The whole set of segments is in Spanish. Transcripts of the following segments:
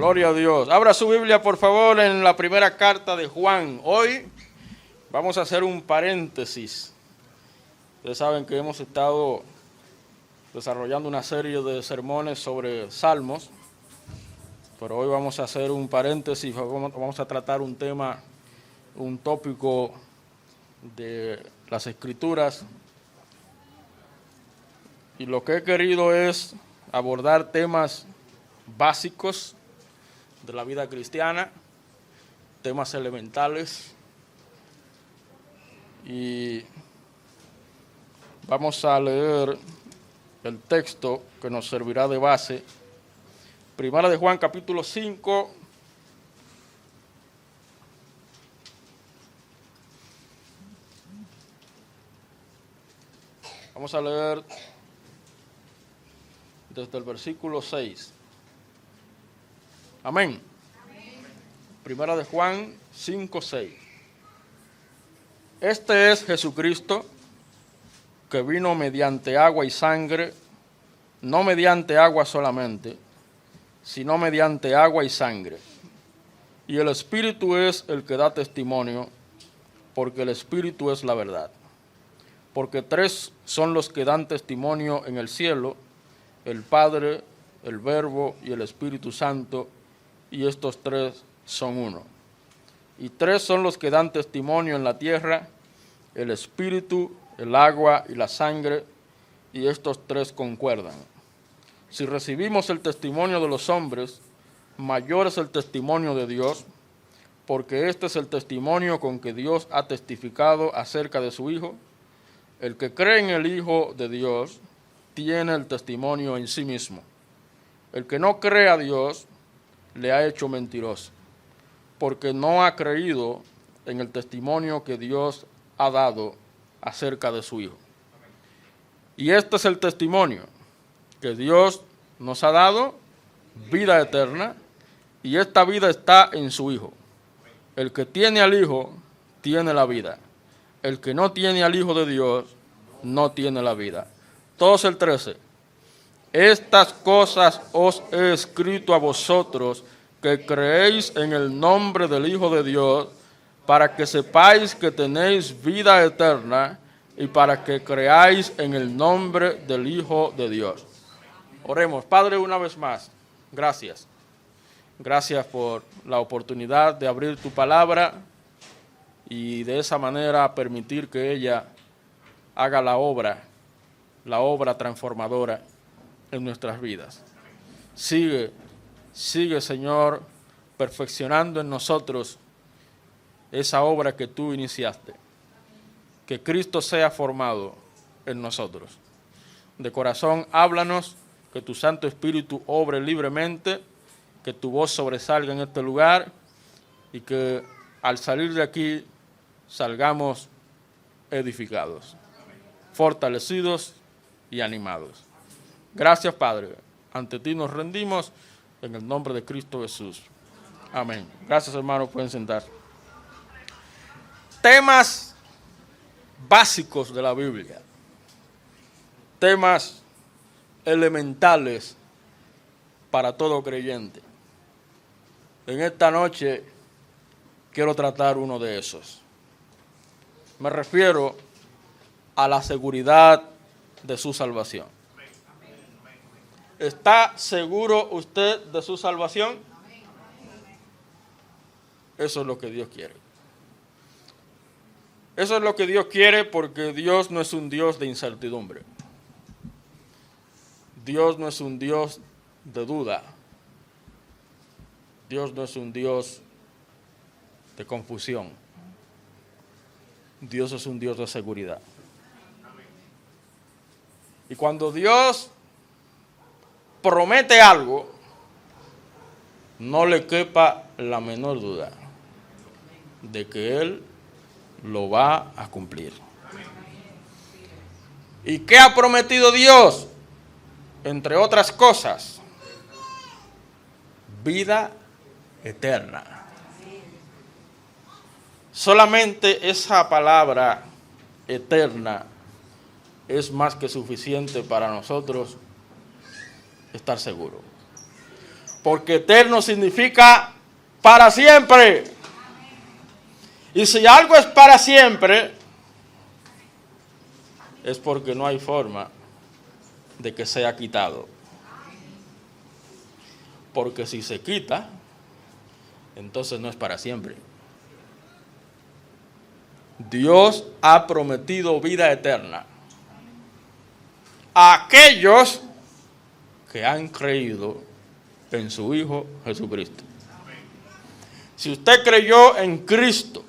Gloria a Dios. Abra su Biblia, por favor, en la primera carta de Juan. Hoy vamos a hacer un paréntesis. Ustedes saben que hemos estado desarrollando una serie de sermones sobre salmos, pero hoy vamos a hacer un paréntesis, vamos a tratar un tema, un tópico de las Escrituras, y lo que he querido es abordar temas básicos de la vida cristiana, temas elementales, y vamos a leer el texto que nos servirá de base. Primera de Juan, capítulo 5, vamos a leer desde el versículo 6. Amén. Primera de Juan 5, 6. Este es Jesucristo, que vino mediante agua y sangre, no mediante agua solamente, sino mediante agua y sangre. Y el Espíritu es el que da testimonio, porque el Espíritu es la verdad. Porque tres son los que dan testimonio en el cielo: el Padre, el Verbo y el Espíritu Santo, y estos tres son uno. Y tres son los que dan testimonio en la tierra: el Espíritu, el agua y la sangre, y estos tres concuerdan. Si recibimos el testimonio de los hombres, mayor es el testimonio de Dios, porque este es el testimonio con que Dios ha testificado acerca de su Hijo. El que cree en el Hijo de Dios tiene el testimonio en sí mismo. El que no cree a Dios le ha hecho mentiroso, porque no ha creído en el testimonio que Dios ha dado acerca de su Hijo. Y este es el testimonio, que Dios nos ha dado vida eterna, y esta vida está en su Hijo. El que tiene al Hijo tiene la vida. El que no tiene al Hijo de Dios no tiene la vida. Todos el 13. Estas cosas os he escrito a vosotros que creéis en el nombre del Hijo de Dios, para que sepáis que tenéis vida eterna y para que creáis en el nombre del Hijo de Dios. Oremos. Padre, una vez más, gracias. Gracias por la oportunidad de abrir tu palabra y de esa manera permitir que ella haga la obra transformadora en nuestras vidas. Sigue, Señor, perfeccionando en nosotros esa obra que tú iniciaste. Que Cristo sea formado en nosotros. De corazón, háblanos, que tu Santo Espíritu obre libremente, que tu voz sobresalga en este lugar y que al salir de aquí salgamos edificados, fortalecidos y animados. Gracias, Padre. Ante ti nos rendimos en el nombre de Cristo Jesús. Amén. Gracias, hermanos. Pueden sentar. Temas básicos de la Biblia. Temas elementales para todo creyente. En esta noche quiero tratar uno de esos. Me refiero a la seguridad de su salvación. ¿Está seguro usted de su salvación? Eso es lo que Dios quiere. Eso es lo que Dios quiere, porque Dios no es un Dios de incertidumbre. Dios no es un Dios de duda. Dios no es un Dios de confusión. Dios es un Dios de seguridad. Y cuando Dios promete algo, no le quepa la menor duda de que Él lo va a cumplir. ¿Y qué ha prometido Dios? Entre otras cosas, vida eterna. Solamente esa palabra eterna es más que suficiente para nosotros estar seguros. Porque eterno significa para siempre. Y si algo es para siempre, es porque no hay forma de que sea quitado. Porque si se quita, entonces no es para siempre. Dios ha prometido vida eterna a aquellos que han creído en su Hijo Jesucristo. Si usted creyó en Cristo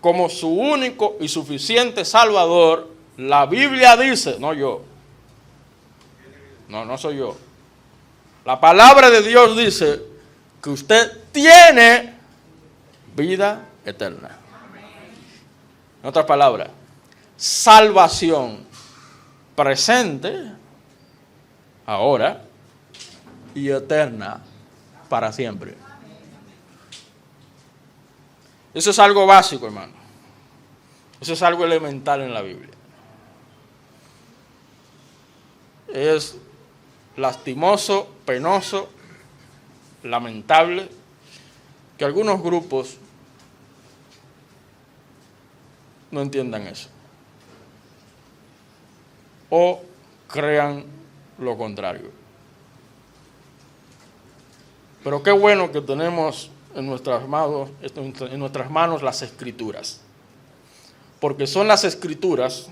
como su único y suficiente Salvador, la Biblia dice, no yo, no soy yo, la palabra de Dios dice que usted tiene vida eterna. En otras palabras, salvación presente, ahora, y eterna para siempre. Eso es algo básico, hermano. Eso es algo elemental en la Biblia. Es lastimoso, penoso, lamentable que algunos grupos no entiendan eso o crean lo contrario. Pero qué bueno que tenemos en nuestras manos las Escrituras, porque son las Escrituras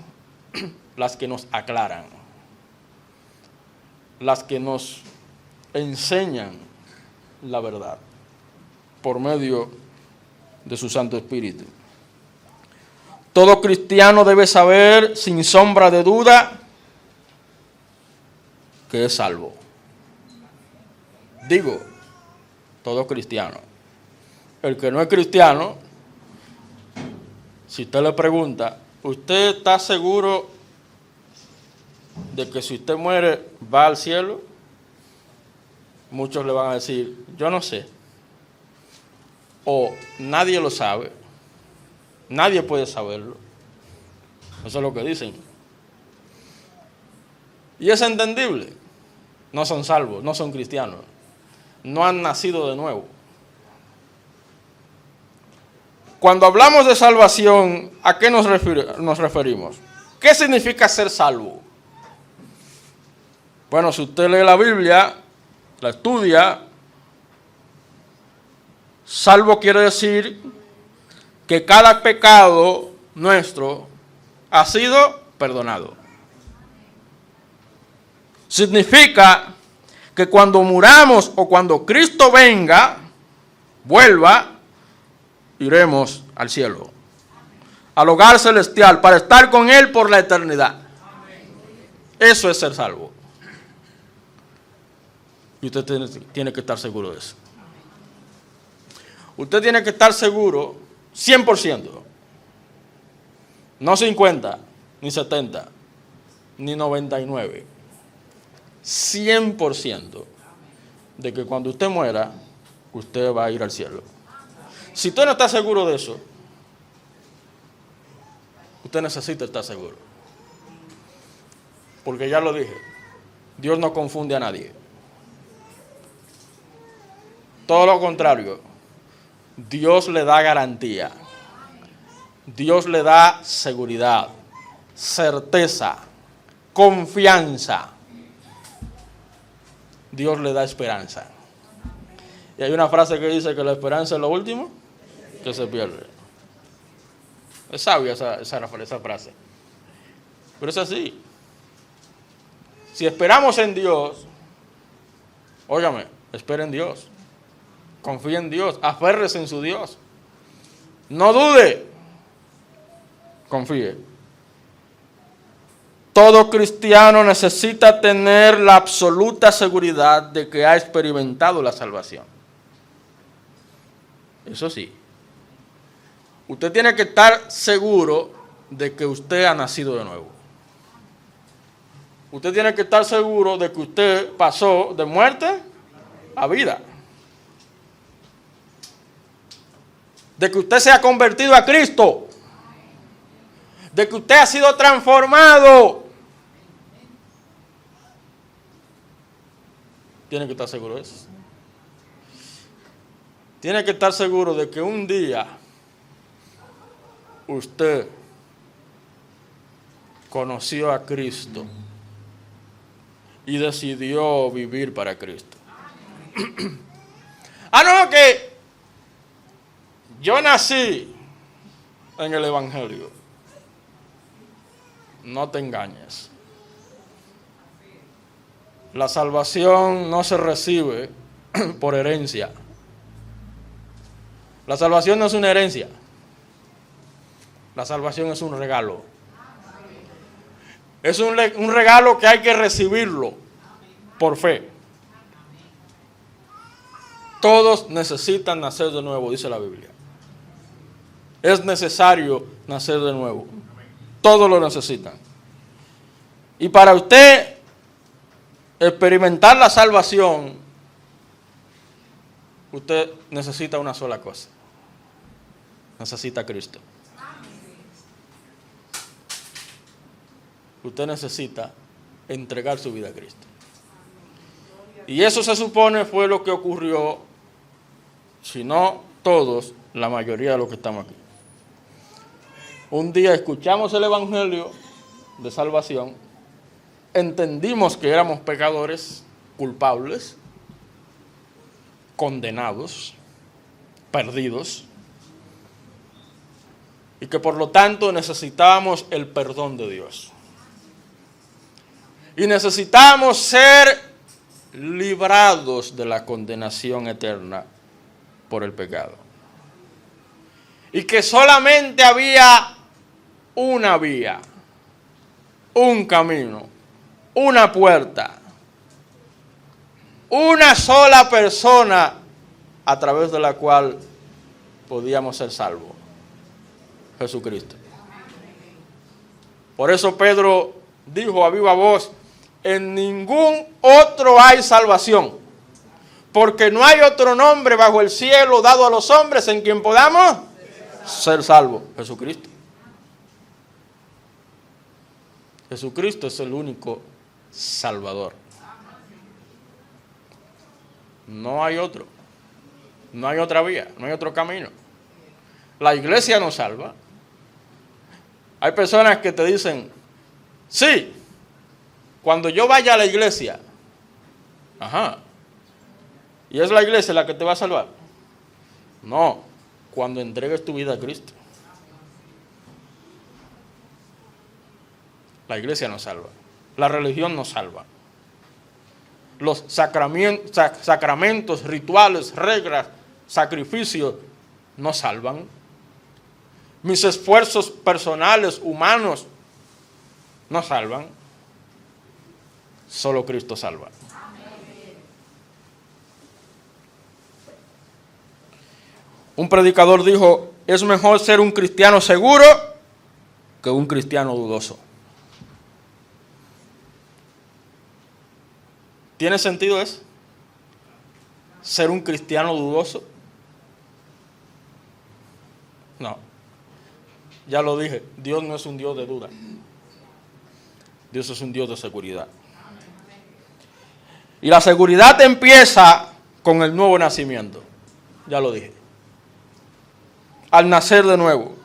las que nos aclaran, las que nos enseñan la verdad por medio de su Santo Espíritu. Todo cristiano debe saber sin sombra de duda que es salvo. Digo, todo cristiano. El que no es cristiano, si usted le pregunta, ¿usted está seguro de que si usted muere va al cielo? Muchos le van a decir, yo no sé. O nadie lo sabe. Nadie puede saberlo. Eso es lo que dicen. Y es entendible. No son salvos, no son cristianos. No han nacido de nuevo. Cuando hablamos de salvación, ¿a qué nos referimos? ¿Qué significa ser salvo? Bueno, si usted lee la Biblia, la estudia, salvo quiere decir que cada pecado nuestro ha sido perdonado. Significa que cuando muramos o cuando Cristo vuelva, iremos al cielo, al hogar celestial, para estar con Él por la eternidad. Eso es ser salvo. Y usted tiene que estar seguro de eso. Usted tiene que estar seguro 100%. No 50, ni 70, ni 99. 100% de que cuando usted muera, usted va a ir al cielo. Si usted no está seguro de eso, usted necesita estar seguro. Porque ya lo dije, Dios no confunde a nadie. Todo lo contrario, Dios le da garantía. Dios le da seguridad, certeza, confianza. Dios le da esperanza. Y hay una frase que dice que la esperanza es lo último que se pierde. Es sabia esa frase. Pero es así. Si esperamos en Dios, óigame, espere en Dios. Confíe en Dios, aférrese en su Dios. No dude, confíe. Todo cristiano necesita tener la absoluta seguridad de que ha experimentado la salvación. Eso sí, usted tiene que estar seguro de que usted ha nacido de nuevo. Usted tiene que estar seguro de que usted pasó de muerte a vida. De que usted se ha convertido a Cristo. De que usted ha sido transformado. Tiene que estar seguro de eso. Tiene que estar seguro de que un día usted conoció a Cristo y decidió vivir para Cristo. No, que yo nací en el Evangelio. No te engañes. La salvación no se recibe por herencia. La salvación no es una herencia. La salvación es un regalo. Es un regalo que hay que recibirlo por fe. Todos necesitan nacer de nuevo, dice la Biblia. Es necesario nacer de nuevo. Todos lo necesitan. Y para usted experimentar la salvación, usted necesita una sola cosa. Necesita a Cristo. Usted necesita entregar su vida a Cristo. Y eso se supone fue lo que ocurrió, si no todos, la mayoría de los que estamos aquí. Un día escuchamos el Evangelio de salvación, entendimos que éramos pecadores, culpables, condenados, perdidos, y que por lo tanto necesitábamos el perdón de Dios. Y necesitábamos ser librados de la condenación eterna por el pecado. Y que solamente había una vía, un camino, una puerta, una sola persona a través de la cual podíamos ser salvos: Jesucristo. Por eso Pedro dijo a viva voz: en ningún otro hay salvación, porque no hay otro nombre bajo el cielo dado a los hombres en quien podamos ser salvos. Jesucristo. Jesucristo es el único Salvador. No hay otro. No hay otra vía, no hay otro camino. La iglesia no salva. Hay personas que te dicen: sí, cuando yo vaya a la iglesia. ¿Y es la iglesia la que te va a salvar? No, cuando entregues tu vida a Cristo. La iglesia no salva. La religión no salva. Los sacramentos, rituales, reglas, sacrificios no salvan. Mis esfuerzos personales, humanos, no salvan. Solo Cristo salva. Un predicador dijo: es mejor ser un cristiano seguro que un cristiano dudoso. ¿Tiene sentido eso? ¿Ser un cristiano dudoso? No. Ya lo dije, Dios no es un Dios de duda. Dios es un Dios de seguridad. Y la seguridad empieza con el nuevo nacimiento. Ya lo dije. Al nacer de nuevo.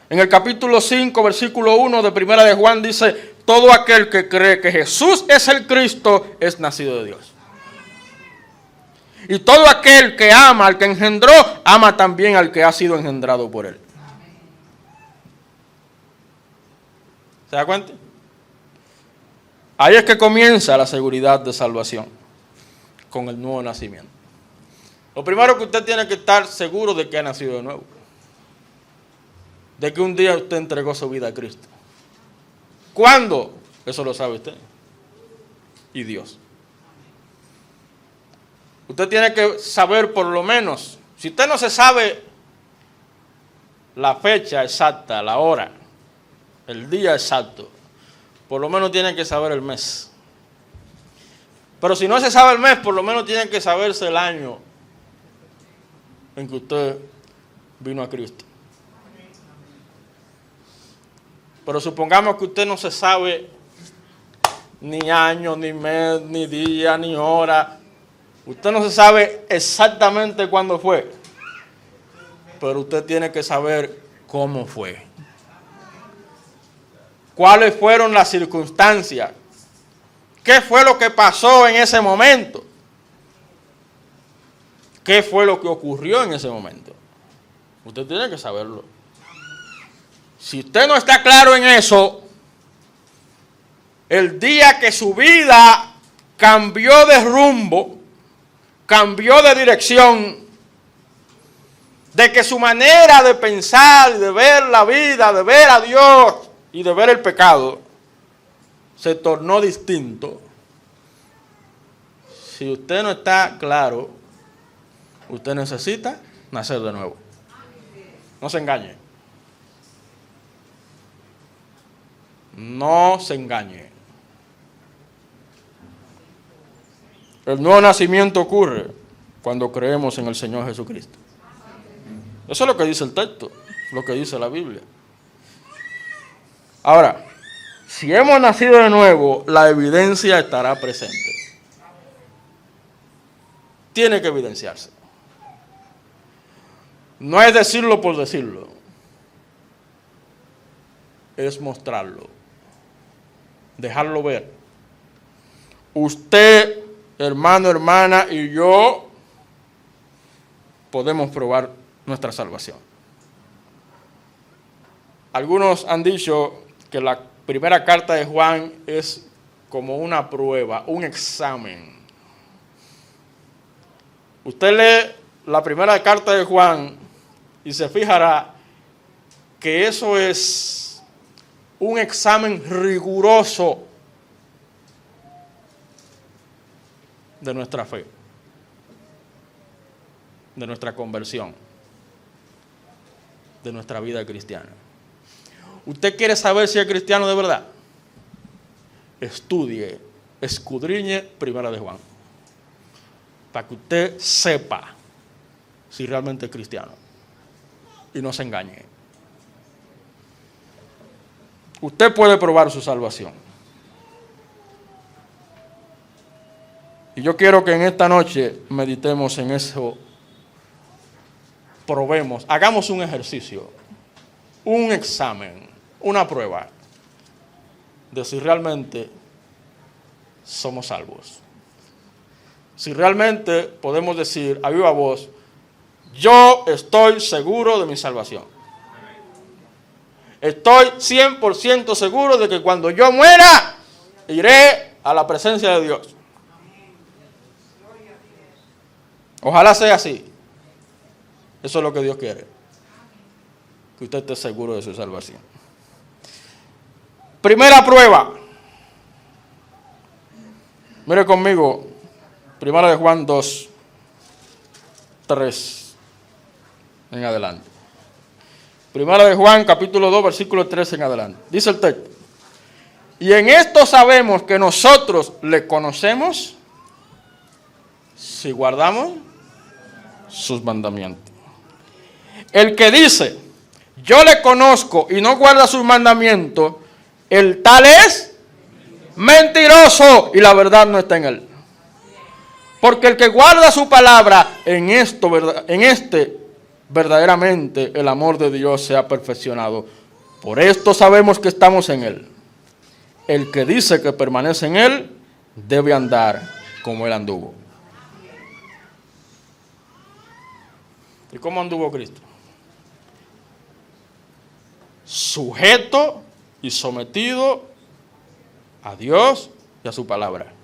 En el capítulo 5, versículo 1 de Primera de Juan dice: todo aquel que cree que Jesús es el Cristo es nacido de Dios. Y todo aquel que ama al que engendró, ama también al que ha sido engendrado por él. ¿Se da cuenta? Ahí es que comienza la seguridad de salvación, con el nuevo nacimiento. Lo primero que usted tiene que estar seguro de que ha nacido de nuevo. De que un día usted entregó su vida a Cristo. ¿Cuándo? Eso lo sabe usted. Y Dios. Usted tiene que saber por lo menos, si usted no se sabe la fecha exacta, la hora, el día exacto, por lo menos tiene que saber el mes. Pero si no se sabe el mes, por lo menos tiene que saberse el año en que usted vino a Cristo. Pero supongamos que usted no se sabe ni año, ni mes, ni día, ni hora. Usted no se sabe exactamente cuándo fue, pero usted tiene que saber cómo fue. ¿Cuáles fueron las circunstancias? ¿Qué fue lo que pasó en ese momento? ¿Qué fue lo que ocurrió en ese momento? Usted tiene que saberlo. Si usted no está claro en eso, el día que su vida cambió de rumbo, cambió de dirección, de que su manera de pensar, de ver la vida, de ver a Dios y de ver el pecado, se tornó distinto. Si usted no está claro, usted necesita nacer de nuevo. No se engañe. No se engañe. El nuevo nacimiento ocurre cuando creemos en el Señor Jesucristo. Eso es lo que dice el texto, lo que dice la Biblia. Ahora, si hemos nacido de nuevo, la evidencia estará presente. Tiene que evidenciarse. No es decirlo por decirlo, es mostrarlo, dejarlo ver. Usted, hermano, hermana, y yo podemos probar nuestra salvación. Algunos han dicho que la primera carta de Juan es como una prueba, un examen. Usted lee la primera carta de Juan y se fijará que eso es un examen riguroso de nuestra fe, de nuestra conversión, de nuestra vida cristiana. ¿Usted quiere saber si es cristiano de verdad? Estudie, escudriñe Primera de Juan, para que usted sepa si realmente es cristiano y no se engañe. Usted puede probar su salvación. Y yo quiero que en esta noche meditemos en eso, probemos, hagamos un ejercicio, un examen, una prueba de si realmente somos salvos. Si realmente podemos decir a viva voz, yo estoy seguro de mi salvación. Estoy 100% seguro de que cuando yo muera, iré a la presencia de Dios. Ojalá sea así. Eso es lo que Dios quiere. Que usted esté seguro de su salvación. Primera prueba. Mire conmigo, Primera de Juan 2, 3 en adelante. Primera de Juan, capítulo 2, versículo 3 en adelante. Dice el texto: y en esto sabemos que nosotros le conocemos si guardamos sus mandamientos. El que dice, yo le conozco y no guarda sus mandamientos, el tal es mentiroso y la verdad no está en él. Porque el que guarda su palabra, en este verdaderamente el amor de Dios se ha perfeccionado. Por esto sabemos que estamos en él. El que dice que permanece en él, debe andar como él anduvo. ¿Y cómo anduvo Cristo? Sujeto y sometido a Dios y a su palabra.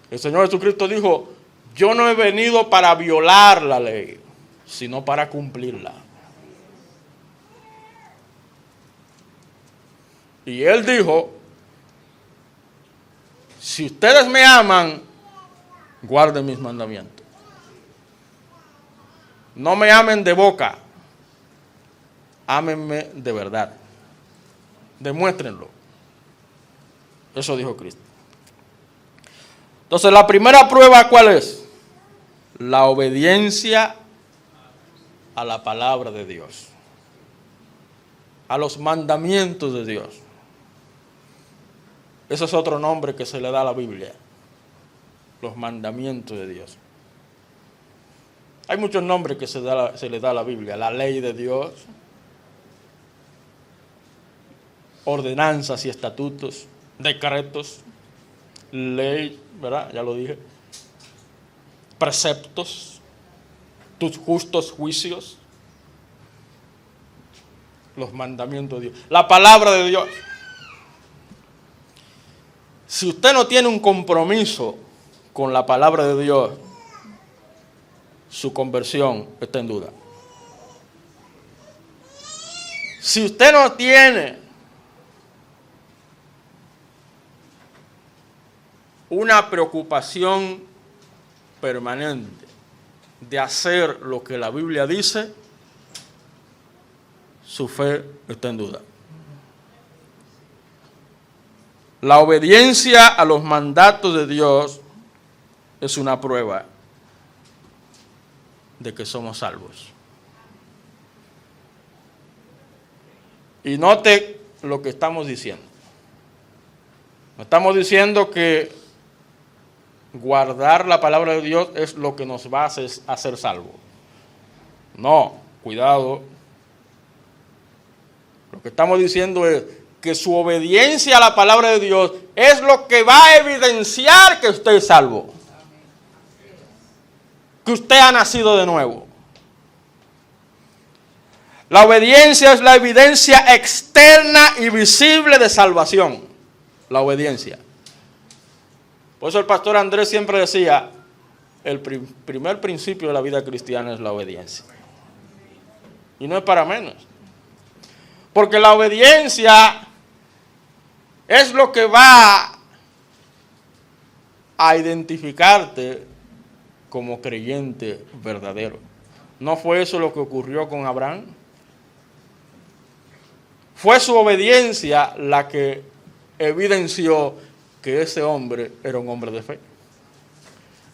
El Señor Jesucristo dijo, yo no he venido para violar la ley, sino para cumplirla. Y Él dijo, si ustedes me aman, guarden mis mandamientos. No me amen de boca, ámenme de verdad. Demuéstrenlo. Eso dijo Cristo. Entonces, la primera prueba, ¿cuál es? La obediencia a la palabra de Dios. a los mandamientos de Dios. Ese es otro nombre que se le da a la Biblia, los mandamientos de Dios. Hay muchos nombres que se le da a la Biblia: la ley de Dios, ordenanzas y estatutos, decretos, ley, ¿verdad? Ya lo dije, preceptos, tus justos juicios, los mandamientos de Dios, la palabra de Dios. Si usted no tiene un compromiso con la palabra de Dios, su conversión está en duda. Si usted no tiene una preocupación permanente de hacer lo que la Biblia dice, su fe está en duda. La obediencia a los mandatos de Dios es una prueba de que somos salvos. Y note lo que estamos diciendo. No estamos diciendo que guardar la palabra de Dios es lo que nos va a hacer salvos. No, cuidado. Lo que estamos diciendo es que su obediencia a la palabra de Dios es lo que va a evidenciar que usted es salvo, que usted ha nacido de nuevo. La obediencia es la evidencia externa y visible de salvación. La obediencia. Por eso el pastor Andrés siempre decía, el primer principio de la vida cristiana es la obediencia. Y no es para menos. Porque la obediencia es lo que va a identificarte como creyente verdadero. ¿No fue eso lo que ocurrió con Abraham? Fue su obediencia la que evidenció que ese hombre era un hombre de fe.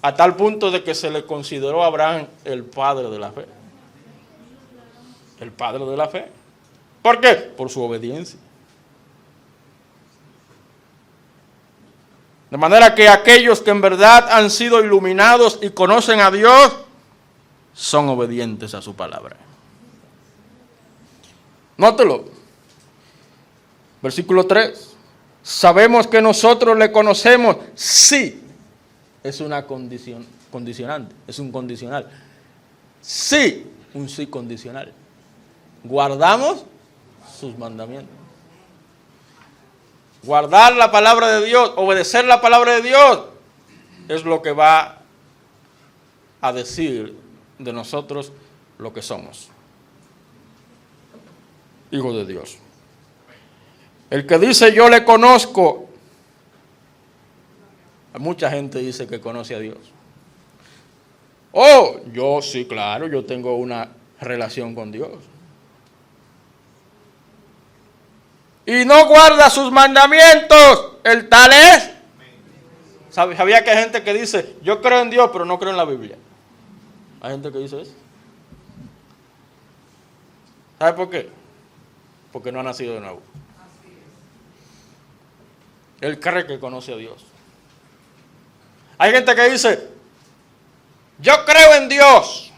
A tal punto de que se le consideró a Abraham el padre de la fe. El padre de la fe. ¿Por qué? Por su obediencia. De manera que aquellos que en verdad han sido iluminados y conocen a Dios, son obedientes a su palabra. Nótelo. Versículo 3. Sabemos que nosotros le conocemos si. Es una condición, condicionante, es un condicional. Sí, un sí condicional. Guardamos sus mandamientos. Guardar la palabra de Dios, obedecer la palabra de Dios, es lo que va a decir de nosotros lo que somos. Hijos de Dios. El que dice yo le conozco, mucha gente dice que conoce a Dios. Oh, yo sí, claro, yo tengo una relación con Dios. Y no guarda sus mandamientos, el tal es. ¿Sabía que hay gente que dice, yo creo en Dios, pero no creo en la Biblia? Hay gente que dice eso. ¿Sabe por qué? Porque no ha nacido de nuevo. Él cree que conoce a Dios. Hay gente que dice, yo creo en Dios,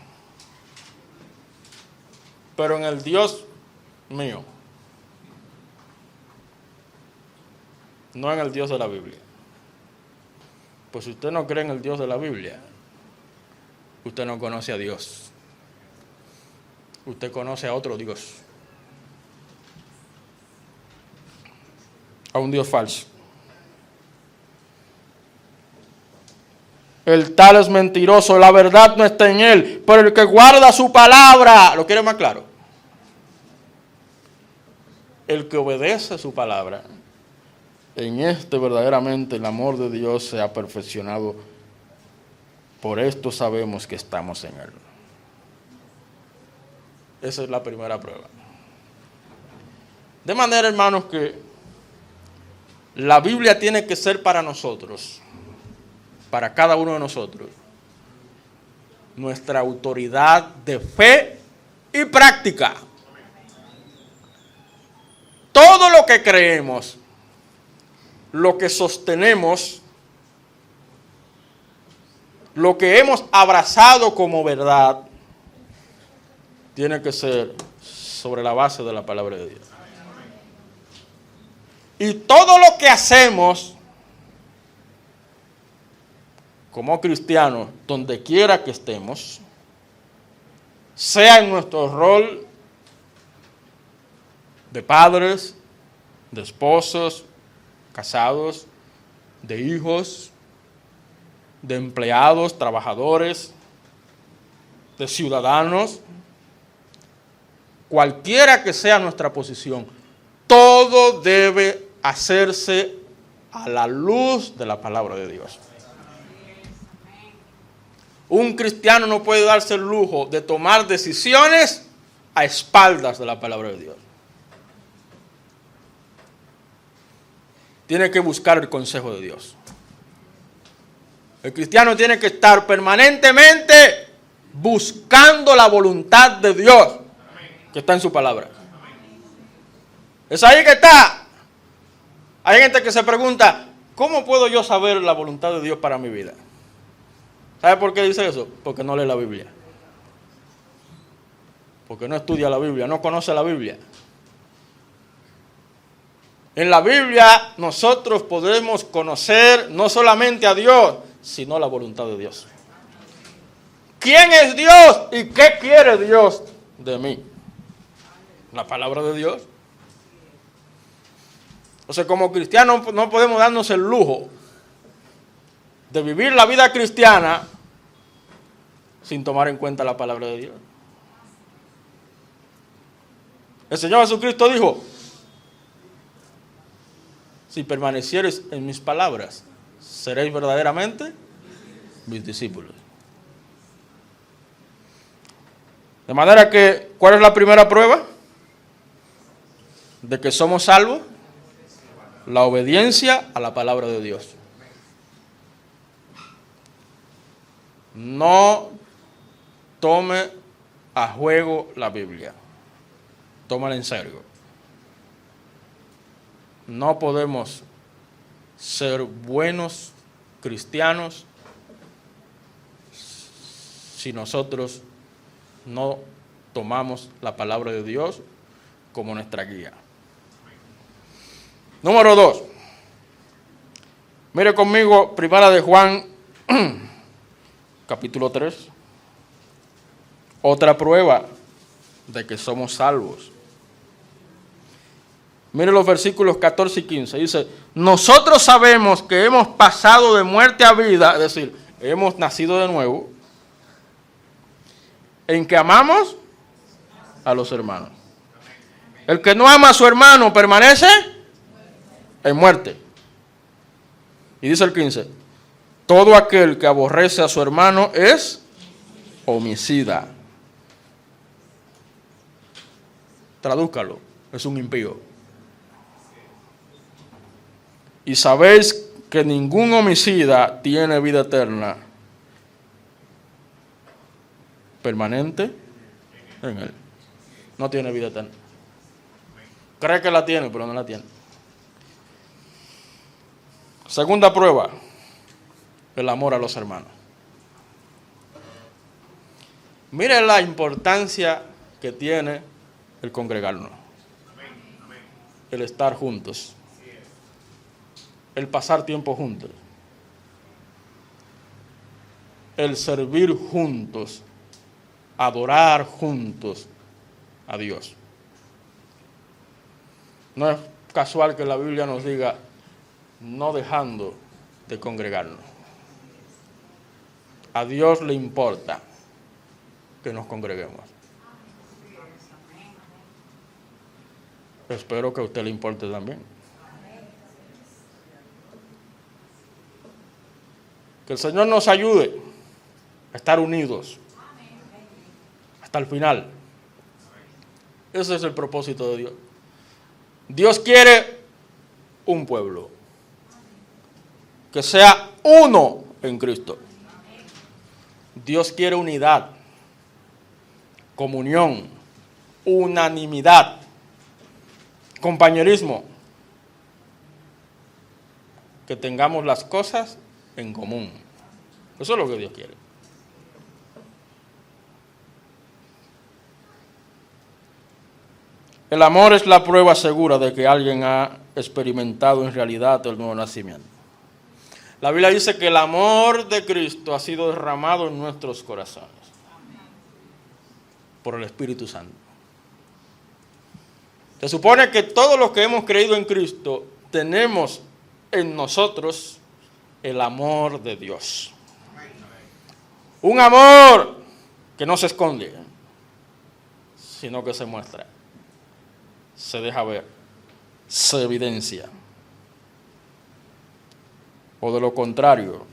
pero en el Dios mío, no en el Dios de la Biblia. Pues si usted no cree en el Dios de la Biblia, usted no conoce a Dios. Usted conoce a otro Dios. A un Dios falso. El tal es mentiroso, la verdad no está en él, pero el que guarda su palabra, ¿lo quiere más claro? El que obedece su palabra, en este verdaderamente el amor de Dios se ha perfeccionado. Por esto sabemos que estamos en él. Esa es la primera prueba. De manera, hermanos, que la Biblia tiene que ser para nosotros, para cada uno de nosotros, nuestra autoridad de fe y práctica. todo lo que creemos, lo que sostenemos, lo que hemos abrazado como verdad, tiene que ser sobre la base de la palabra de Dios. Y todo lo que hacemos como cristianos, donde quiera que estemos, sea en nuestro rol de padres, de esposos, casados, de hijos, de empleados, trabajadores, de ciudadanos, cualquiera que sea nuestra posición, todo debe hacerse a la luz de la palabra de Dios. Un cristiano no puede darse el lujo de tomar decisiones a espaldas de la palabra de Dios. Tiene que buscar el consejo de Dios. El cristiano tiene que estar permanentemente buscando la voluntad de Dios que está en su palabra. Es ahí que está. Hay gente que se pregunta, ¿cómo puedo yo saber la voluntad de Dios para mi vida? ¿Sabe por qué dice eso? Porque no lee la Biblia. Porque no estudia la Biblia, no conoce la Biblia. En la Biblia nosotros podemos conocer no solamente a Dios, sino la voluntad de Dios. ¿Quién es Dios y qué quiere Dios de mí? La palabra de Dios. O sea, como cristianos no podemos darnos el lujo de vivir la vida cristiana sin tomar en cuenta la palabra de Dios. El Señor Jesucristo dijo, si permaneciereis en mis palabras, seréis verdaderamente mis discípulos. De manera que, ¿cuál es la primera prueba de que somos salvos? La obediencia a la palabra de Dios. No tome a juego la Biblia. Tómala en serio. No podemos ser buenos cristianos si nosotros no tomamos la palabra de Dios como nuestra guía. Número 2. Mire conmigo, Primera de Juan, capítulo 3. Otra prueba de que somos salvos. Mire los versículos 14 y 15. Dice, nosotros sabemos que hemos pasado de muerte a vida, es decir, hemos nacido de nuevo, en que amamos a los hermanos. El que no ama a su hermano permanece en muerte. Y dice el 15, todo aquel que aborrece a su hermano es homicida. Tradúzcalo, es un impío. Y sabéis que ningún homicida tiene vida eterna permanente en él. No tiene vida eterna. Cree que la tiene, pero no la tiene. Segunda prueba, el amor a los hermanos. Mire la importancia que tiene el congregarnos, el estar juntos, el pasar tiempo juntos, el servir juntos, adorar juntos a Dios. No es casual que la Biblia nos diga no dejando de congregarnos. A Dios le importa que nos congreguemos. Espero que a usted le importe también. Que el Señor nos ayude a estar unidos hasta el final. Ese es el propósito de Dios. Dios quiere un pueblo que sea uno en Cristo. Dios quiere unidad, comunión, unanimidad, Compañerismo. Que tengamos las cosas en común. Eso es lo que Dios quiere. El amor es la prueba segura de que alguien ha experimentado en realidad el nuevo nacimiento. La Biblia dice que el amor de Cristo ha sido derramado en nuestros corazones por el Espíritu Santo. Se supone que todos los que hemos creído en Cristo tenemos en nosotros el amor de Dios. Un amor que no se esconde, sino que se muestra, se deja ver, se evidencia. O de lo contrario,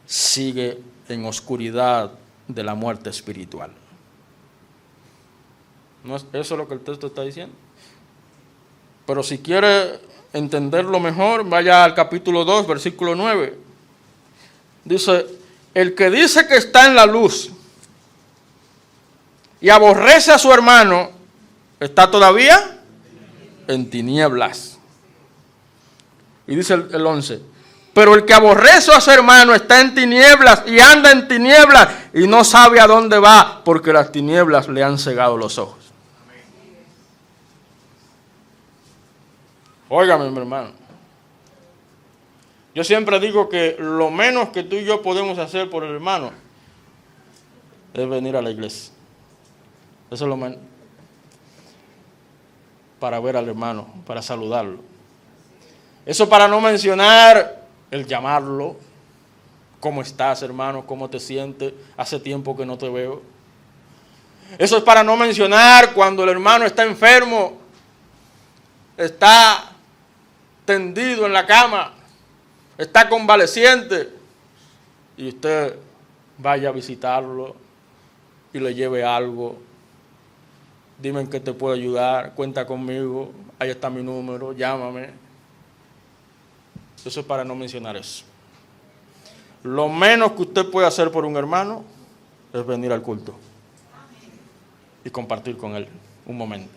sigue en oscuridad de la muerte espiritual. ¿No es eso lo que el texto está diciendo? Pero si quiere entenderlo mejor, vaya al capítulo 2, versículo 9. Dice, el que dice que está en la luz y aborrece a su hermano, está todavía en tinieblas. Y dice el 11, pero el que aborrece a su hermano está en tinieblas y anda en tinieblas y no sabe a dónde va porque las tinieblas le han cegado los ojos. Óigame, mi hermano. Yo siempre digo que lo menos que tú y yo podemos hacer por el hermano es venir a la iglesia. Eso es lo menos. Para ver al hermano, para saludarlo. Eso para no mencionar el llamarlo. ¿Cómo estás, hermano? ¿Cómo te sientes? Hace tiempo que no te veo. Eso es para no mencionar cuando el hermano está enfermo, está tendido en la cama, está convaleciente, y usted vaya a visitarlo y le lleve algo. Dime en qué te puedo ayudar, cuenta conmigo, ahí está mi número, llámame. Eso es para no mencionar eso. Lo menos que usted puede hacer por un hermano es venir al culto y compartir con él un momento.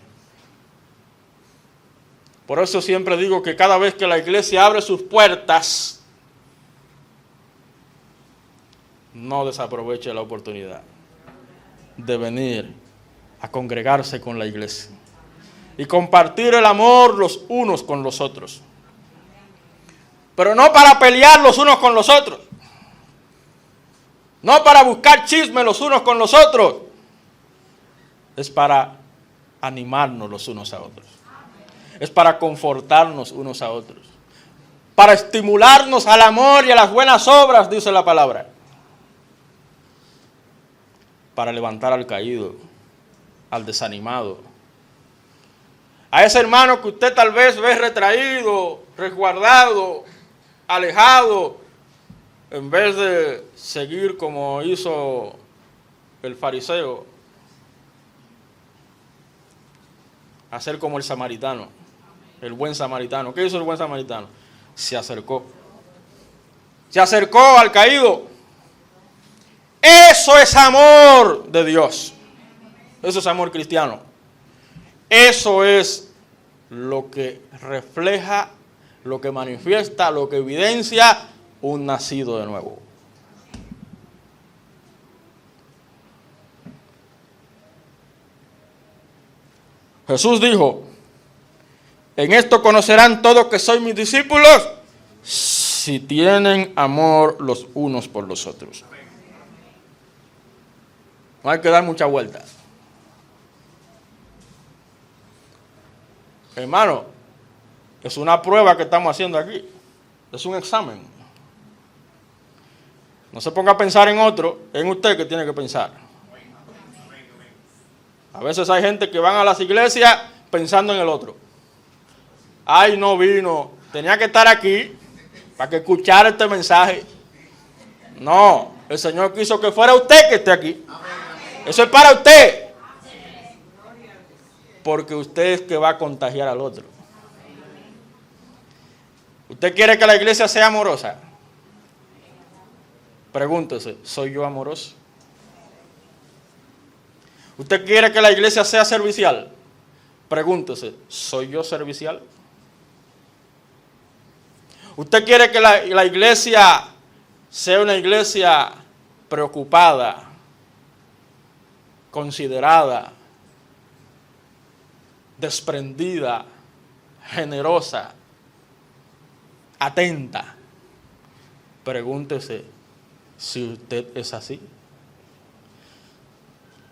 Por eso siempre digo que cada vez que la iglesia abre sus puertas, no desaproveche la oportunidad de venir a congregarse con la iglesia y compartir el amor los unos con los otros. Pero no para pelear los unos con los otros, no para buscar chisme los unos con los otros, es para animarnos los unos a otros. Es para confortarnos unos a otros, para estimularnos al amor y a las buenas obras, dice la palabra, para levantar al caído, al desanimado, a ese hermano que usted tal vez ve retraído, resguardado, alejado, en vez de seguir como hizo el fariseo, hacer como el samaritano. El buen samaritano. ¿Qué hizo el buen samaritano? Se acercó. Se acercó al caído. Eso es amor de Dios. Eso es amor cristiano. Eso es lo que refleja, lo que manifiesta, lo que evidencia un nacido de nuevo. Jesús dijo, en esto conocerán todos que soy mis discípulos, si tienen amor los unos por los otros. No hay que dar mucha vuelta. Hermano, es una prueba que estamos haciendo aquí. Es un examen. No se ponga a pensar en otro, en usted que tiene que pensar. A veces hay gente que van a las iglesias pensando en el otro. Ay, no vino, tenía que estar aquí para que escuchara este mensaje. No, el Señor quiso que fuera usted que esté aquí. Eso es para usted. Porque usted es que va a contagiar al otro. ¿Usted quiere que la iglesia sea amorosa? Pregúntese, ¿soy yo amoroso? ¿Usted quiere que la iglesia sea servicial? Pregúntese, ¿soy yo servicial? ¿Usted quiere que la iglesia sea una iglesia preocupada, considerada, desprendida, generosa, atenta? Pregúntese si usted es así.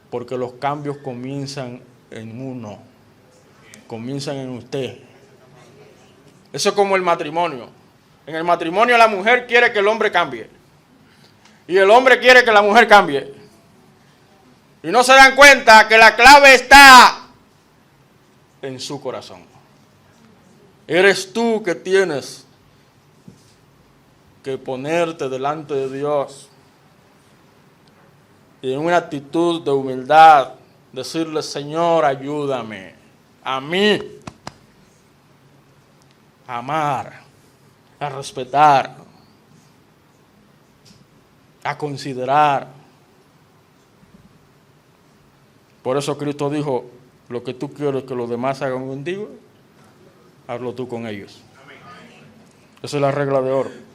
Porque los cambios comienzan en uno, comienzan en usted. Eso es como el matrimonio. En el matrimonio la mujer quiere que el hombre cambie. Y el hombre quiere que la mujer cambie. Y no se dan cuenta que la clave está en su corazón. Eres tú que tienes que ponerte delante de Dios y en una actitud de humildad decirle: Señor, ayúdame a mí a amar, a respetar, a considerar. Por eso Cristo dijo: lo que tú quieres que los demás hagan contigo, hazlo tú con ellos. Esa es la regla de oro.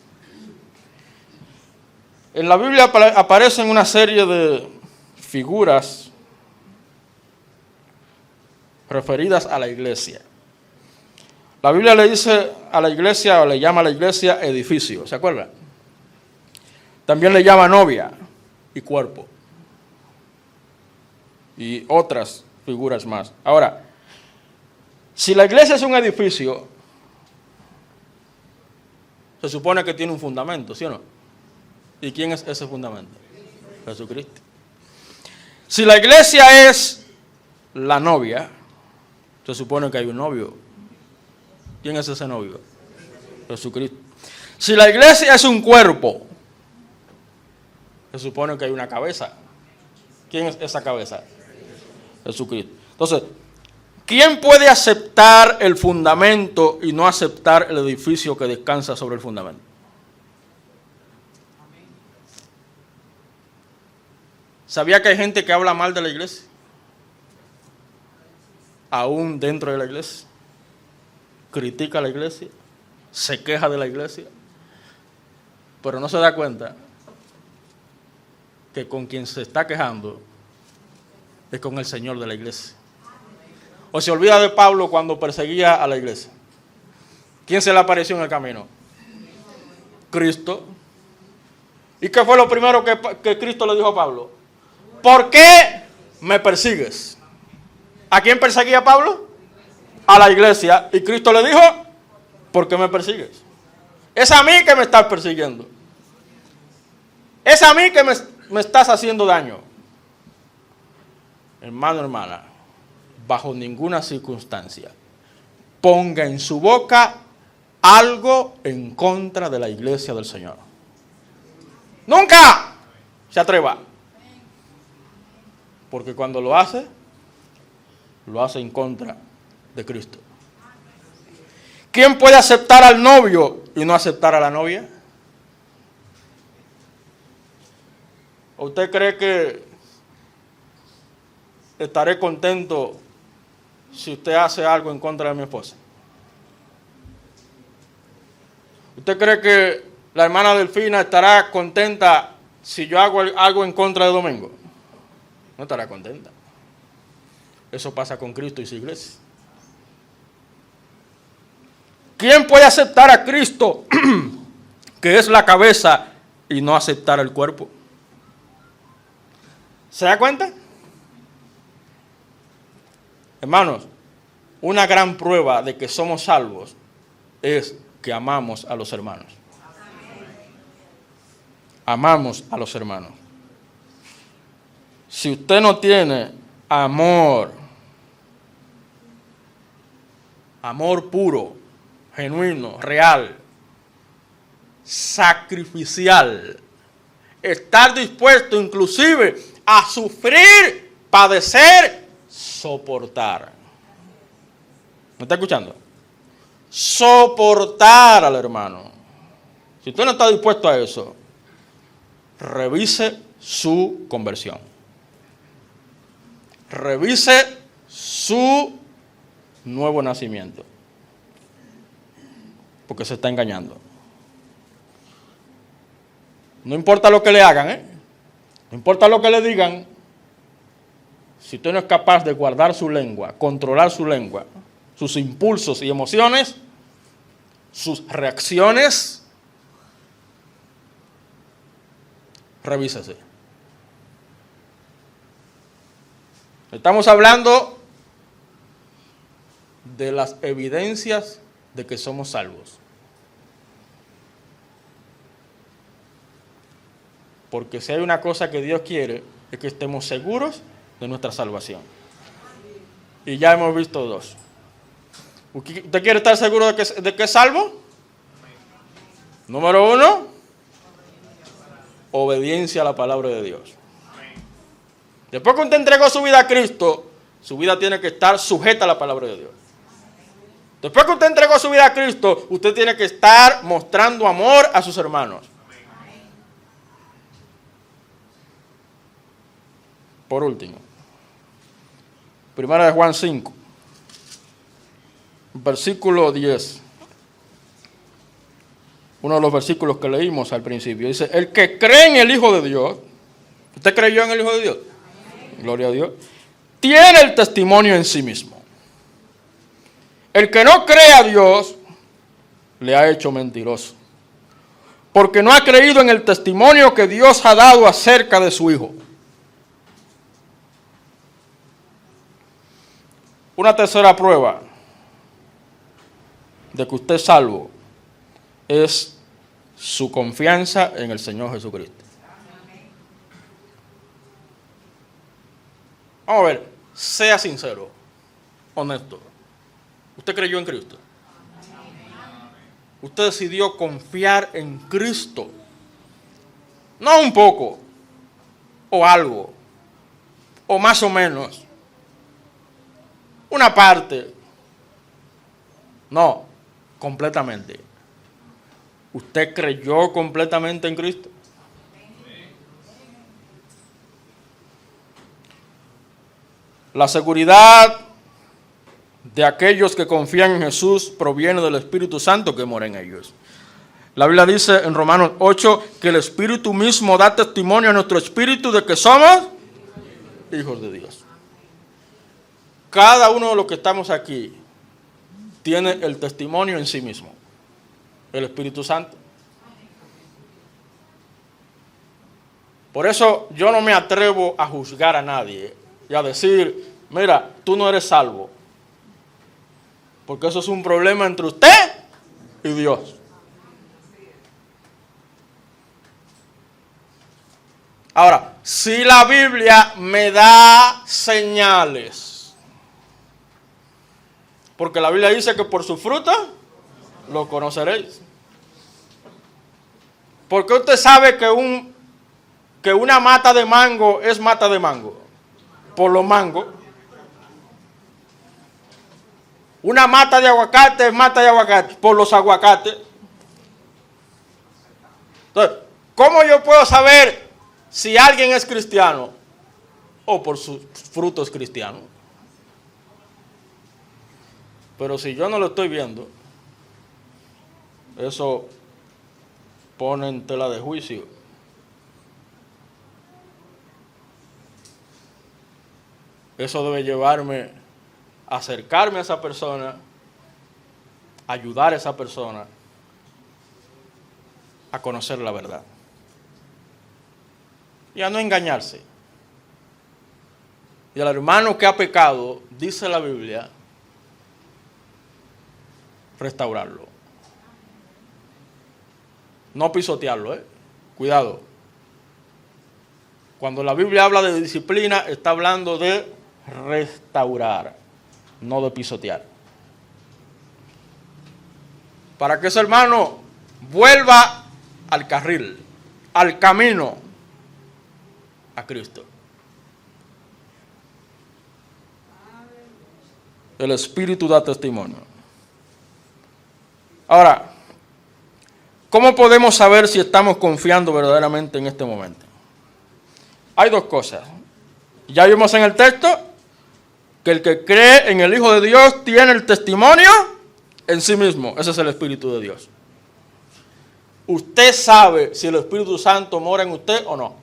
En la Biblia aparecen una serie de figuras referidas a la iglesia. La Biblia le dice a la iglesia, o le llama a la iglesia edificio, ¿se acuerdan? También le llama novia y cuerpo. Y otras figuras más. Ahora, si la iglesia es un edificio, se supone que tiene un fundamento, ¿sí o no? ¿Y quién es ese fundamento? Jesucristo. Si la iglesia es la novia, se supone que hay un novio. ¿Quién es ese novio? Jesucristo. Si la iglesia es un cuerpo, se supone que hay una cabeza. ¿Quién es esa cabeza? Jesucristo. Entonces, ¿quién puede aceptar el fundamento y no aceptar el edificio que descansa sobre el fundamento? ¿Sabía que hay gente que habla mal de la iglesia? Aún dentro de la iglesia. Critica a la iglesia, se queja de la iglesia, pero no se da cuenta que con quien se está quejando es con el Señor de la iglesia. O se olvida de Pablo cuando perseguía a la iglesia. ¿Quién se le apareció en el camino? Cristo. ¿Y qué fue lo primero que Cristo le dijo a Pablo? ¿Por qué me persigues? ¿A quién perseguía Pablo? A la iglesia. Y Cristo le dijo: ¿por qué me persigues? Es a mí que me estás persiguiendo. Es a mí que me estás haciendo daño. Hermano, hermana, bajo ninguna circunstancia ponga en su boca algo en contra de la iglesia del Señor. Nunca se atreva. Porque cuando lo hace en contra de Cristo. ¿Quién puede aceptar al novio y no aceptar a la novia? ¿Usted cree que estaré contento si usted hace algo en contra de mi esposa? ¿Usted cree que la hermana Delfina estará contenta si yo hago algo en contra de Domingo? No estará contenta. Eso pasa con Cristo y su iglesia. ¿Quién puede aceptar a Cristo, que es la cabeza, y no aceptar el cuerpo? ¿Se da cuenta? Hermanos, una gran prueba de que somos salvos es que amamos a los hermanos. Amamos a los hermanos. Si usted no tiene amor puro, genuino, real, sacrificial, estar dispuesto inclusive a sufrir, padecer, soportar. ¿Me está escuchando? Soportar al hermano. Si usted no está dispuesto a eso, revise su conversión. Revise su nuevo nacimiento. Porque se está engañando. No importa lo que le hagan, no importa lo que le digan, si usted no es capaz de guardar su lengua, controlar su lengua, sus impulsos y emociones, sus reacciones, revísese. Estamos hablando de las evidencias de que somos salvos. Porque si hay una cosa que Dios quiere, es que estemos seguros de nuestra salvación. Y ya hemos visto dos. ¿Usted quiere estar seguro de que es salvo? Número 1, obediencia a la palabra de Dios. Después que usted entregó su vida a Cristo, su vida tiene que estar sujeta a la palabra de Dios. Después que usted entregó su vida a Cristo, usted tiene que estar mostrando amor a sus hermanos. Por último, 1 Juan 5, versículo 10. Uno de los versículos que leímos al principio. Dice, el que cree en el Hijo de Dios, ¿usted creyó en el Hijo de Dios? Gloria a Dios. Tiene el testimonio en sí mismo. El que no cree a Dios, le ha hecho mentiroso. Porque no ha creído en el testimonio que Dios ha dado acerca de su Hijo. Una tercera prueba de que usted es salvo es su confianza en el Señor Jesucristo. Vamos a ver, sea sincero, honesto. ¿Usted creyó en Cristo? Usted decidió confiar en Cristo. No un poco, o algo, o más o menos. Una parte. No, completamente. ¿Usted creyó completamente en Cristo? La seguridad de aquellos que confían en Jesús proviene del Espíritu Santo que mora en ellos. La Biblia dice en Romanos 8 que el Espíritu mismo da testimonio a nuestro espíritu de que somos hijos de Dios. Cada uno de los que estamos aquí tiene el testimonio en sí mismo, el Espíritu Santo. Por eso yo no me atrevo a juzgar a nadie y a decir, mira, tú no eres salvo. Porque eso es un problema entre usted y Dios. Ahora, si la Biblia me da señales, porque la Biblia dice que por su fruta lo conoceréis. Porque usted sabe que una mata de mango es mata de mango. Por los mangos. Una mata de aguacate es mata de aguacate. Por los aguacates. Entonces, ¿cómo yo puedo saber si alguien es cristiano? O por sus frutos cristianos. Pero si yo no lo estoy viendo, eso pone en tela de juicio. Eso debe llevarme a acercarme a esa persona, ayudar a esa persona a conocer la verdad. Y a no engañarse. Y al hermano que ha pecado, dice la Biblia, restaurarlo. No pisotearlo, Cuidado. Cuando la Biblia habla de disciplina, está hablando de restaurar, no de pisotear. Para que ese hermano vuelva al carril, al camino, a Cristo. El Espíritu da testimonio. Ahora, ¿cómo podemos saber si estamos confiando verdaderamente en este momento? Hay dos cosas. Ya vimos en el texto que el que cree en el Hijo de Dios tiene el testimonio en sí mismo. Ese es el Espíritu de Dios. Usted sabe si el Espíritu Santo mora en usted o no.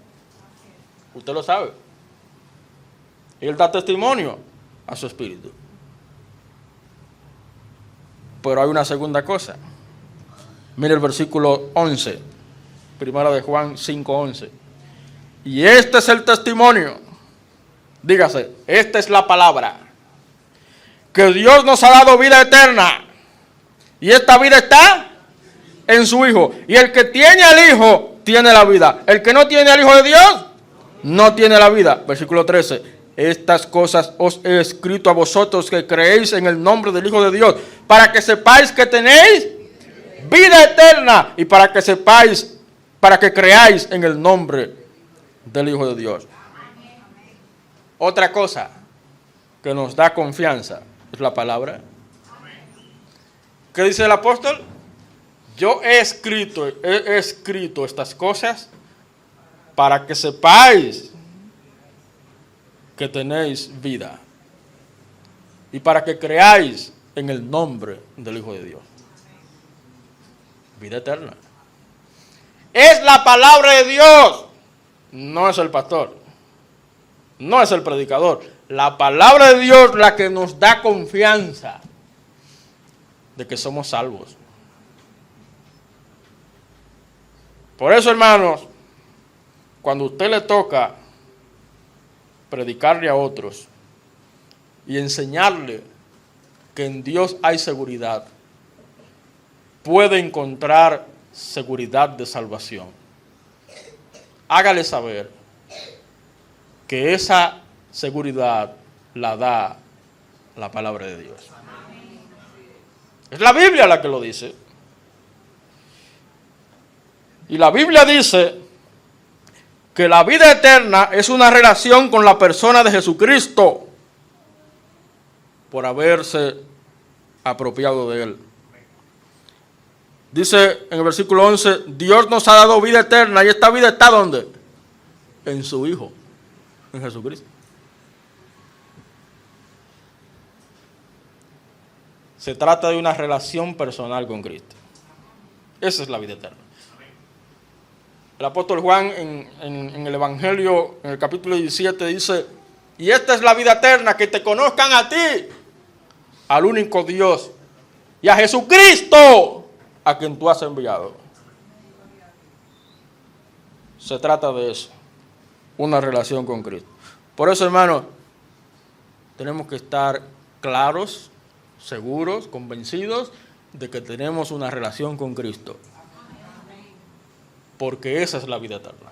Usted lo sabe. Él da testimonio a su espíritu. Pero hay una segunda cosa. Mire el versículo 11, primera de Juan 5:11. Y este es el testimonio, dígase, esta es la palabra, que Dios nos ha dado vida eterna, y esta vida está en su Hijo. Y el que tiene al Hijo, tiene la vida. El que no tiene al Hijo de Dios, no tiene la vida. Versículo 13. Estas cosas os he escrito a vosotros que creéis en el nombre del Hijo de Dios, para que sepáis que tenéis vida eterna, y para que sepáis, para que creáis en el nombre del Hijo de Dios. Otra cosa que nos da confianza es la palabra. ¿Qué dice el apóstol? Yo he escrito estas cosas para que sepáis que tenéis vida y para que creáis en el nombre del Hijo de Dios. Vida eterna. Es la palabra de Dios, no es el pastor, no es el predicador. La palabra de Dios la que nos da confianza de que somos salvos. Por eso, hermanos, cuando a usted le toca predicarle a otros y enseñarle que en Dios hay seguridad, puede encontrar seguridad de salvación. Hágale saber que esa seguridad la da la palabra de Dios. Es la Biblia la que lo dice. Y la Biblia dice que la vida eterna es una relación con la persona de Jesucristo por haberse apropiado de Él. Dice en el versículo 11, Dios nos ha dado vida eterna, y esta vida está ¿dónde? En su Hijo, en Jesucristo. Se trata de una relación personal con Cristo. Esa es la vida eterna. El apóstol Juan en el Evangelio, en el capítulo 17, dice, y esta es la vida eterna, que te conozcan a ti, al único Dios, y a Jesucristo, a quien tú has enviado. Se trata de eso, una relación con Cristo. Por eso, hermanos, tenemos que estar claros, seguros, convencidos de que tenemos una relación con Cristo. Porque esa es la vida eterna.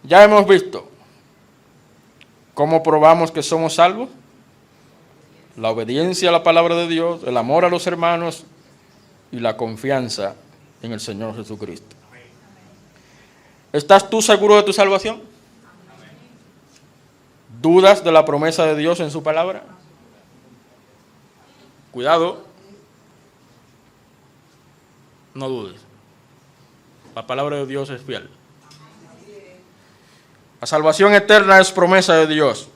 Ya hemos visto cómo probamos que somos salvos. La obediencia a la palabra de Dios, el amor a los hermanos y la confianza en el Señor Jesucristo. ¿Estás tú seguro de tu salvación? ¿Dudas de la promesa de Dios en su palabra? Cuidado. No dudes. La palabra de Dios es fiel. La salvación eterna es promesa de Dios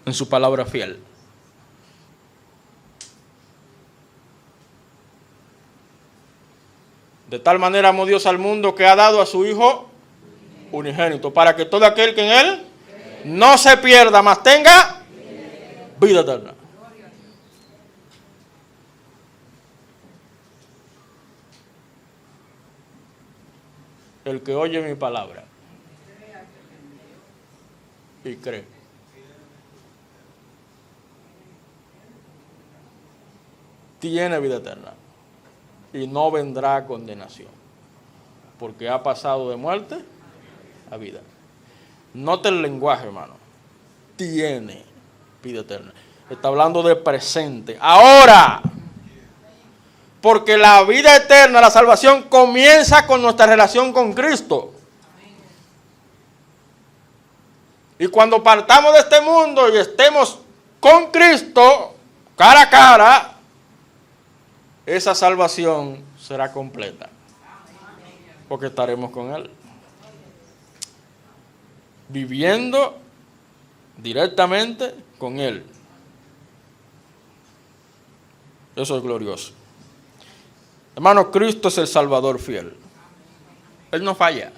en su palabra fiel. De tal manera amó Dios al mundo que ha dado a su Hijo unigénito, para que todo aquel que en Él no se pierda, mas tenga vida eterna. El que oye mi palabra y cree. Tiene vida eterna y no vendrá condenación, porque ha pasado de muerte a vida. Note el lenguaje, hermano. Tiene vida eterna. Está hablando de presente. Ahora. Porque la vida eterna, la salvación, comienza con nuestra relación con Cristo. Y cuando partamos de este mundo y estemos con Cristo, cara a cara, esa salvación será completa. Porque estaremos con Él. Viviendo directamente con Él. Eso es glorioso. Hermano, Cristo es el Salvador fiel. Él no falla.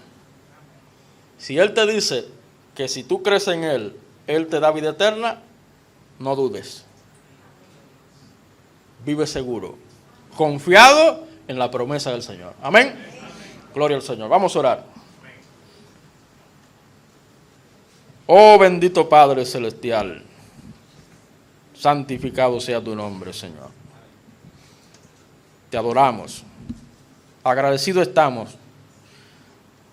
Si Él te dice que si tú crees en Él, Él te da vida eterna, no dudes. Vive seguro, confiado en la promesa del Señor. Amén. Gloria al Señor. Vamos a orar. Oh bendito Padre Celestial, santificado sea tu nombre, Señor. Te adoramos. Agradecidos estamos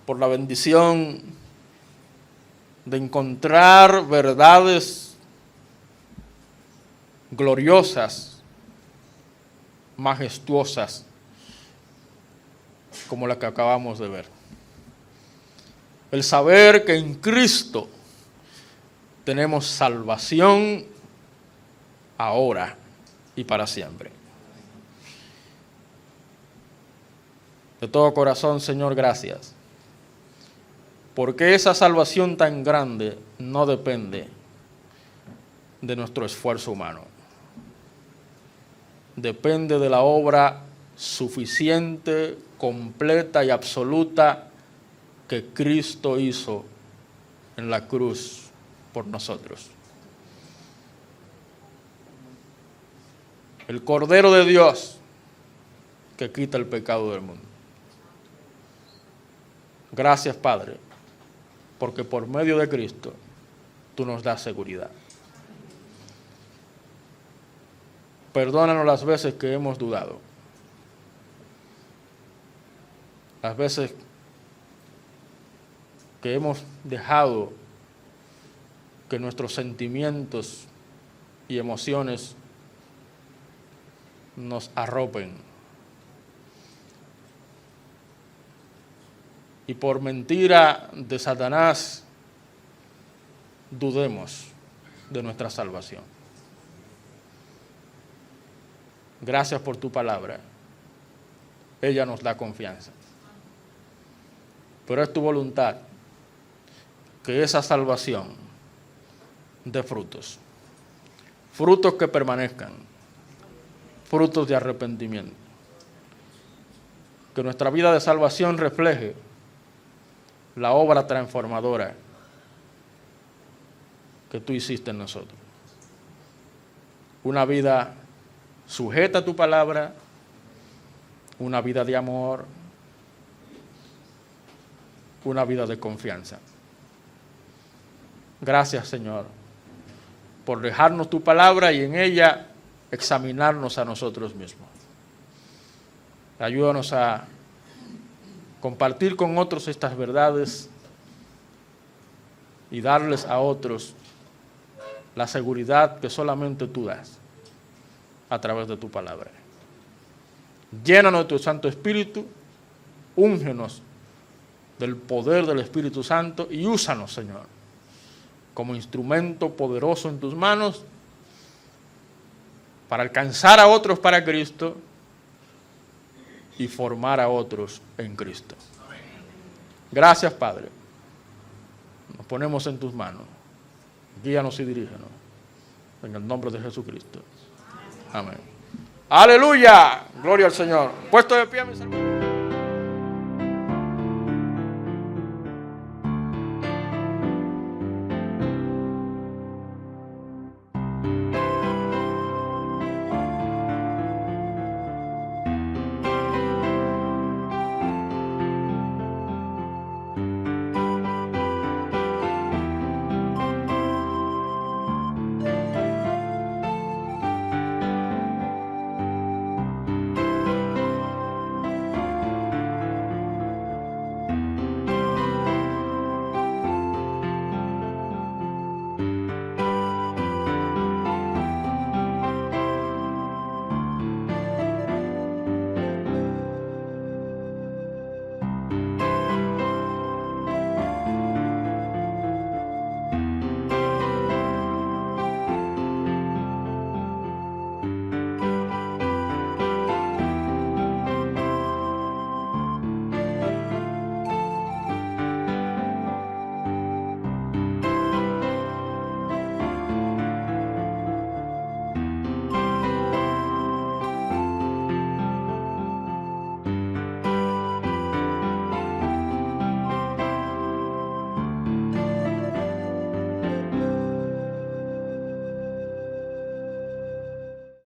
por la bendición de encontrar verdades gloriosas, majestuosas, como la que acabamos de ver. El saber que en Cristo tenemos salvación ahora y para siempre. De todo corazón, Señor, gracias. Porque esa salvación tan grande no depende de nuestro esfuerzo humano. Depende de la obra suficiente, completa y absoluta que Cristo hizo en la cruz por nosotros. El Cordero de Dios que quita el pecado del mundo. Gracias, Padre, porque por medio de Cristo tú nos das seguridad. Perdónanos las veces que hemos dudado, las veces que hemos dejado que nuestros sentimientos y emociones nos arropen. Y por mentira de Satanás dudemos de nuestra salvación. Gracias por tu palabra. Ella nos da confianza. Pero es tu voluntad que esa salvación dé frutos. Frutos que permanezcan. Frutos de arrepentimiento. Que nuestra vida de salvación refleje la obra transformadora que tú hiciste en nosotros. Una vida sujeta a tu palabra, una vida de amor, una vida de confianza. Gracias, Señor, por dejarnos tu palabra y en ella examinarnos a nosotros mismos. Ayúdanos a compartir con otros estas verdades y darles a otros la seguridad que solamente tú das a través de tu palabra. Llénanos de tu Santo Espíritu, úngenos del poder del Espíritu Santo y úsanos, Señor, como instrumento poderoso en tus manos para alcanzar a otros para Cristo y formar a otros en Cristo. Gracias, Padre. Nos ponemos en tus manos. Guíanos y dirígenos. En el nombre de Jesucristo. Amén. Aleluya. Gloria al Señor. Puesto de pie, mis hermanos.